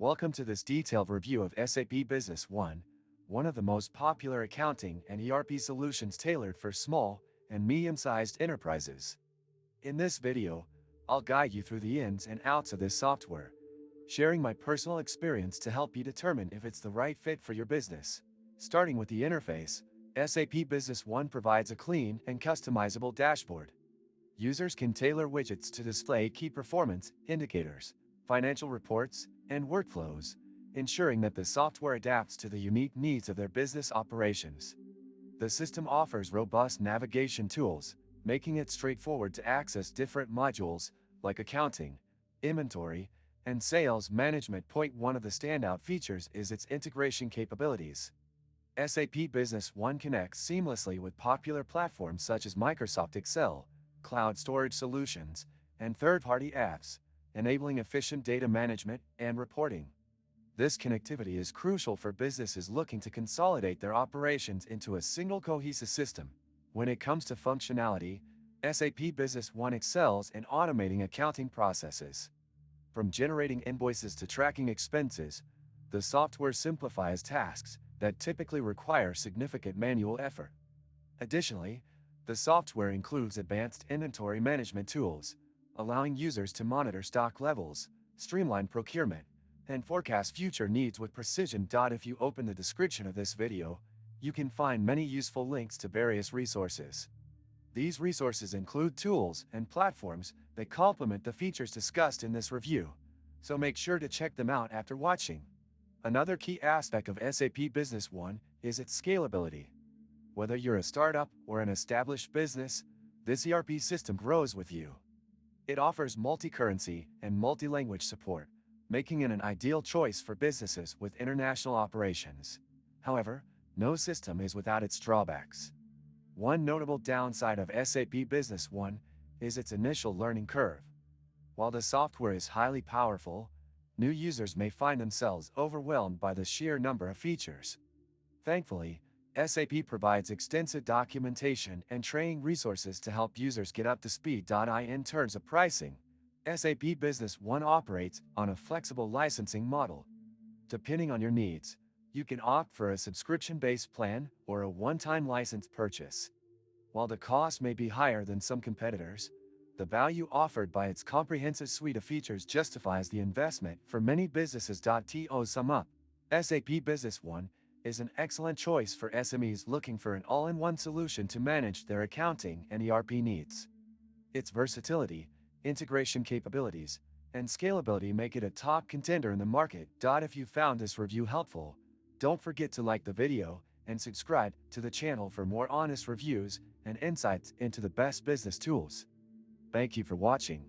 Welcome to this detailed review of SAP Business One, one of the most popular accounting and ERP solutions tailored for small and medium-sized enterprises. In this video, I'll guide you through the ins and outs of this software, sharing my personal experience to help you determine if it's the right fit for your business. Starting with the interface, SAP Business One provides a clean and customizable dashboard. Users can tailor widgets to display key performance indicators, financial reports, and workflows, ensuring that the software adapts to the unique needs of their business operations. The system offers robust navigation tools, making it straightforward to access different modules like accounting, inventory, and sales management. One of the standout features is its integration capabilities. SAP Business One connects seamlessly with popular platforms such as Microsoft Excel, cloud storage solutions, and third-party apps, enabling efficient data management and reporting. This connectivity is crucial for businesses looking to consolidate their operations into a single cohesive system. When it comes to functionality, SAP Business One excels in automating accounting processes. From generating invoices to tracking expenses, the software simplifies tasks that typically require significant manual effort. Additionally, the software includes advanced inventory management tools, allowing users to monitor stock levels, streamline procurement, and forecast future needs with precision. If you open the description of this video, you can find many useful links to various resources. These resources include tools and platforms that complement the features discussed in this review, so make sure to check them out after watching. Another key aspect of SAP Business One is its scalability. Whether you're a startup or an established business, this ERP system grows with you. It offers multi-currency and multi-language support, making it an ideal choice for businesses with international operations. However, no system is without its drawbacks. One notable downside of SAP Business One is its initial learning curve. While the software is highly powerful, new users may find themselves overwhelmed by the sheer number of features. Thankfully, SAP provides extensive documentation and training resources to help users get up to speed. In terms of pricing, SAP Business One operates on a flexible licensing model. Depending on your needs, you can opt for a subscription-based plan or a one-time license purchase. While the cost may be higher than some competitors, the value offered by its comprehensive suite of features justifies the investment for many businesses. To sum up, SAP Business One is an excellent choice for SMEs looking for an all-in-one solution to manage their accounting and ERP needs. Its versatility, integration capabilities, and scalability make it a top contender in the market. If you found this review helpful, don't forget to like the video and subscribe to the channel for more honest reviews and insights into the best business tools. Thank you for watching.